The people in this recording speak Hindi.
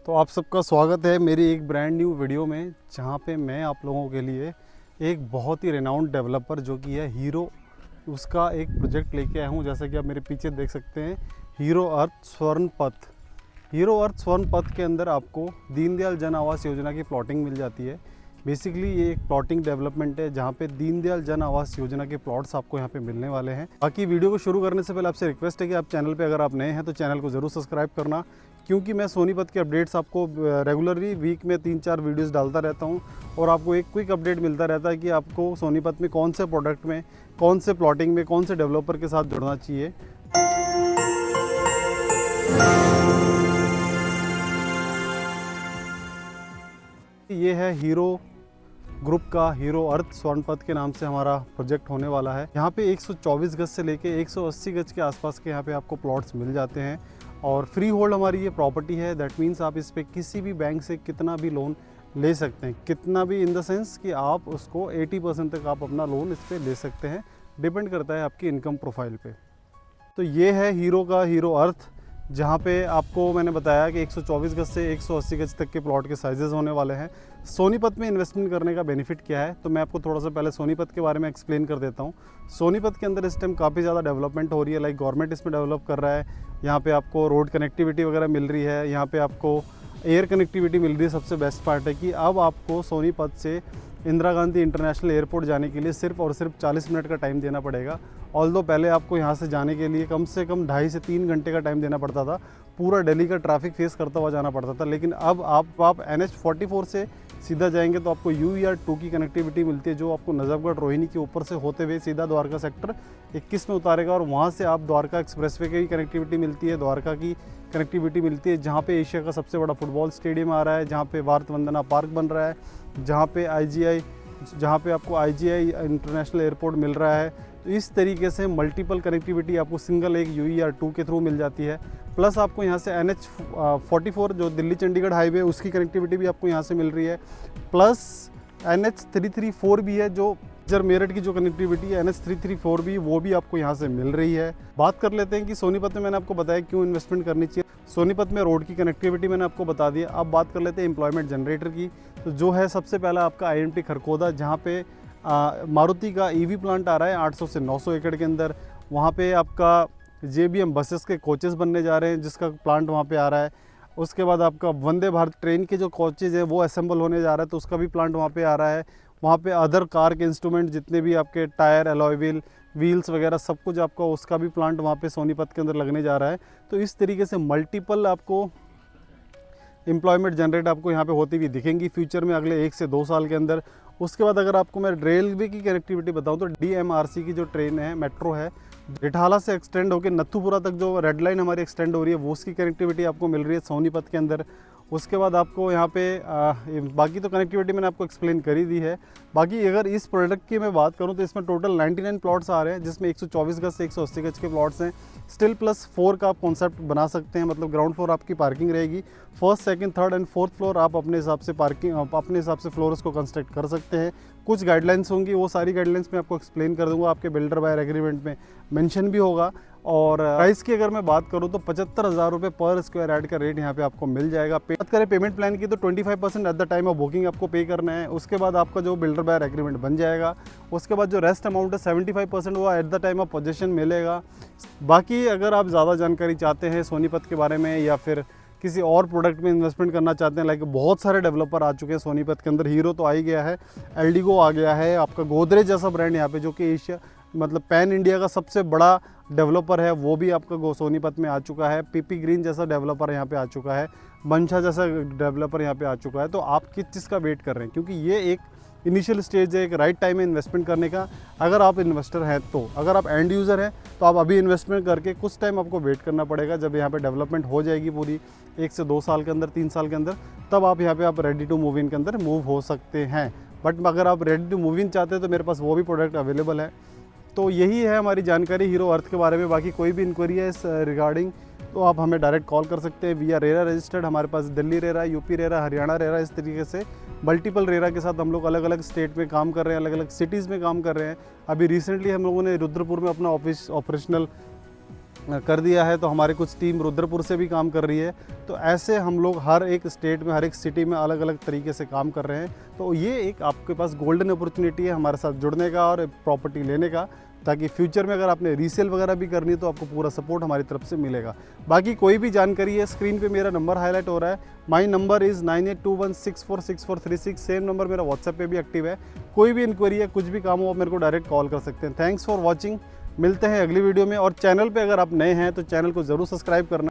तो आप सबका स्वागत है मेरी एक ब्रांड न्यू वीडियो में, जहां पे मैं आप लोगों के लिए एक बहुत ही रेनाउंड डेवलपर जो कि है हीरो, उसका एक प्रोजेक्ट लेके आया हूं। जैसा कि आप मेरे पीछे देख सकते हैं, हीरो अर्थ स्वर्ण पथ। हीरो अर्थ स्वर्ण पथ के अंदर आपको दीनदयाल जन आवास योजना की प्लॉटिंग मिल जाती है। बेसिकली ये एक प्लॉटिंग डेवलपमेंट है जहाँ पे दीनदयाल जन आवास योजना के प्लॉट्स आपको यहाँ पे मिलने वाले हैं। बाकी वीडियो को शुरू करने से पहले आपसे रिक्वेस्ट है कि आप चैनल पे अगर आप नए हैं तो चैनल को ज़रूर सब्सक्राइब करना, क्योंकि मैं सोनीपत के अपडेट्स आपको रेगुलरली वीक में 3-4 वीडियोस डालता रहता हूँ और आपको एक क्विक अपडेट मिलता रहता है कि आपको सोनीपत में कौन से प्रोडक्ट में, कौन से प्लॉटिंग में, कौन से डेवलपर के साथ जुड़ना चाहिए। ये है हीरो ग्रुप का हीरो अर्थ स्वर्णपथ के नाम से हमारा प्रोजेक्ट होने वाला है। यहाँ पे 124 गज से लेके 180 गज के आसपास के यहाँ पे आपको प्लॉट्स मिल जाते हैं और फ्री होल्ड हमारी ये प्रॉपर्टी है। दैट मीन्स आप इस पर किसी भी बैंक से कितना भी लोन ले सकते हैं, कितना भी इन द सेंस कि आप उसको 80% तक आप अपना लोन इस पर ले सकते हैं। डिपेंड करता है आपकी इनकम प्रोफाइल पे। तो ये है हीरो का हीरो अर्थ, जहाँ पे आपको मैंने बताया कि 124 गज से 180 गज तक के प्लॉट के साइजेस होने वाले हैं। सोनीपत में इन्वेस्टमेंट करने का बेनिफिट क्या है, तो मैं आपको थोड़ा सा पहले सोनीपत के बारे में एक्सप्लेन कर देता हूँ। सोनीपत के अंदर इस टाइम काफ़ी ज़्यादा डेवलपमेंट हो रही है, लाइक गवर्नमेंट इसमें डेवलप कर रहा है। यहाँ पे आपको रोड कनेक्टिविटी वगैरह मिल रही है, यहाँ पे आपको एयर कनेक्टिविटी मिल रही है। सबसे बेस्ट पार्ट है कि अब आपको सोनीपत से इंदिरा गांधी इंटरनेशनल एयरपोर्ट जाने के लिए सिर्फ और सिर्फ 40 मिनट का टाइम देना पड़ेगा। ऑल्दो पहले आपको यहाँ से जाने के लिए कम से कम 2.5 से 3 घंटे का टाइम देना पड़ता था, पूरा दिल्ली का ट्रैफिक फेस करता हुआ जाना पड़ता था। लेकिन अब आप NH44 से सीधा जाएंगे तो आपको UER2 की कनेक्टिविटी मिलती है, जो आपको नजफगढ़ रोहिणी के ऊपर से होते हुए सीधा द्वारका सेक्टर 21 में उतारेगा और वहाँ से आप द्वारका एक्सप्रेसवे की कनेक्टिविटी मिलती है, द्वारका की कनेक्टिविटी मिलती है, जहाँ पे एशिया का सबसे बड़ा फुटबॉल स्टेडियम आ रहा है, जहाँ पे भारत वंदना पार्क बन रहा है, जहाँ पे आपको IGI इंटरनेशनल एयरपोर्ट मिल रहा है। तो इस तरीके से मल्टीपल कनेक्टिविटी आपको सिंगल एक UER2 के थ्रू मिल जाती है। प्लस आपको यहाँ से NH44 जो दिल्ली चंडीगढ़ हाईवे, उसकी कनेक्टिविटी भी आपको यहाँ से मिल रही है। प्लस NH334 भी है, जो मेरठ की जो कनेक्टिविटी है NH334 भी, वो भी आपको यहाँ से मिल रही है। बात कर लेते हैं कि सोनीपत में मैंने आपको बताया क्यों इन्वेस्टमेंट करनी चाहिए। सोनीपत में रोड की कनेक्टिविटी मैंने आपको बता दिया। अब बात कर लेते हैं एम्प्लॉयमेंट जनरेटर की। तो जो है सबसे पहला आपका IMT खरखोदा, जहाँ पे मारुति का EV प्लांट आ रहा है 800 से 900 एकड़ के अंदर। वहाँ पे आपका JBM बसेस के कोचेस बनने जा रहे हैं, जिसका प्लांट वहाँ पे आ रहा है। उसके बाद आपका वंदे भारत ट्रेन के जो कोचेज़ हैं वो असेंबल होने जा रहा है, तो उसका भी प्लांट वहाँ पे आ रहा है। वहाँ पे अदर कार के इंस्ट्रूमेंट, जितने भी आपके टायर, अलॉय व्हील्स वगैरह सब कुछ आपका, उसका भी प्लांट वहाँ पे सोनीपत के अंदर लगने जा रहा है। तो इस तरीके से मल्टीपल आपको एम्प्लॉयमेंट जनरेट आपको यहाँ पे होती हुई दिखेंगी फ्यूचर में, अगले 1 से 2 साल के अंदर। उसके बाद अगर आपको मैं रेलवे की कनेक्टिविटी बताऊँ तो DMRC की जो ट्रेन है, मेट्रो है, रिठाला से एक्सटेंड होकर नथुपुरा तक जो रेड लाइन हमारी एक्सटेंड हो रही है, वो उसकी कनेक्टिविटी आपको मिल रही है सोनीपत के अंदर। उसके बाद आपको यहाँ पे बाकी तो कनेक्टिविटी मैंने आपको एक्सप्लेन कर ही दी है। बाकी अगर इस प्रोडक्ट की मैं बात करूँ तो इसमें टोटल 99 प्लॉट्स आ रहे हैं, जिसमें 124 गज से 180 गज के प्लॉट्स हैं। स्टिल +4 का आप कॉन्सेप्ट बना सकते हैं, मतलब ग्राउंड फ्लोर आपकी पार्किंग रहेगी, first, second, third and fourth floor आप अपने हिसाब से अपने हिसाब से फ्लोर्स को कंस्ट्रक्ट कर सकते हैं। कुछ गाइडलाइंस होंगी, वो सारी गाइडलाइंस मैं आपको एक्सप्लेन कर दूंगा, आपके बिल्डर बायर एग्रीमेंट में मेंशन भी होगा। और प्राइस की अगर मैं बात करूं तो 75,000 रुपये पर स्क्वायर यार्ड का रेट यहाँ पे आपको मिल जाएगा। बात करें पेमेंट प्लान की तो 25% at the time of booking आपको पे करना है। उसके बाद आपका जो बिल्डर बायर एग्रीमेंट बन जाएगा, उसके बाद जो रेस्ट अमाउंट है 75% वो at the time of possession मिलेगा। बाकी अगर आप ज़्यादा जानकारी चाहते हैं सोनीपत के बारे में या फिर किसी और प्रोडक्ट में इन्वेस्टमेंट करना चाहते हैं, लाइक बहुत सारे डेवलपर आ चुके हैं सोनीपत के अंदर। हीरो तो आ ही गया है, एल्डिगो आ गया है, आपका गोदरेज जैसा ब्रांड यहाँ पे जो कि एशिया मतलब पैन इंडिया का सबसे बड़ा डेवलपर है, वो भी आपका सोनीपत में आ चुका है। PP ग्रीन जैसा डेवलपर यहाँ पे आ चुका है, बंशा जैसा डेवलपर यहाँ पे आ चुका है। तो आप किस चीज़ का वेट कर रहे हैं, क्योंकि ये एक इनिशियल स्टेज है, एक राइट टाइम है इन्वेस्टमेंट करने का। अगर आप इन्वेस्टर हैं तो, अगर आप एंड यूज़र हैं तो आप अभी इन्वेस्टमेंट करके कुछ टाइम आपको वेट करना पड़ेगा। जब यहाँ पे डेवलपमेंट हो जाएगी पूरी 1 से 2 साल के अंदर, 3 साल के अंदर, तब आप यहाँ पे आप रेडी टू मूव इन के अंदर मूव हो सकते हैं। बट अगर आप रेडी टू मूव इन चाहते हैं तो मेरे पास वो भी प्रोडक्ट अवेलेबल है। तो यही है हमारी जानकारी हीरो अर्थ के बारे में। बाकी कोई भी इंक्वायरी है इस रिगार्डिंग तो आप हमें डायरेक्ट कॉल कर सकते हैं। वी आर रेरा रजिस्टर्ड, हमारे पास Delhi RERA, UP RERA, Haryana RERA, इस तरीके से मल्टीपल रेरा के साथ हम लोग अलग अलग स्टेट में काम कर रहे हैं, अलग अलग सिटीज़ में काम कर रहे हैं। अभी रिसेंटली हम लोगों ने रुद्रपुर में अपना ऑफिस ऑपरेशनल कर दिया है, तो हमारी कुछ टीम रुद्रपुर से भी काम कर रही है। तो ऐसे हम लोग हर एक स्टेट में, हर एक सिटी में अलग अलग तरीके से काम कर रहे हैं। तो ये एक आपके पास गोल्डन अपॉर्चुनिटी है हमारे साथ जुड़ने का और प्रॉपर्टी लेने का, ताकि फ्यूचर में अगर आपने रीसेल वगैरह भी करनी है तो आपको पूरा सपोर्ट हमारी तरफ से मिलेगा। बाकी कोई भी जानकारी है, स्क्रीन पे मेरा नंबर हाईलाइट हो रहा है। My number is 9821646436। Same number मेरा व्हाट्सएप पे भी एक्टिव है। कोई भी इंक्वायरी है, कुछ भी काम हो, आप मेरे को डायरेक्ट कॉल कर सकते हैं। Thanks for watching. मिलते हैं अगली वीडियो में। और चैनल पे अगर आप नए हैं तो चैनल को ज़रूर सब्सक्राइब करना।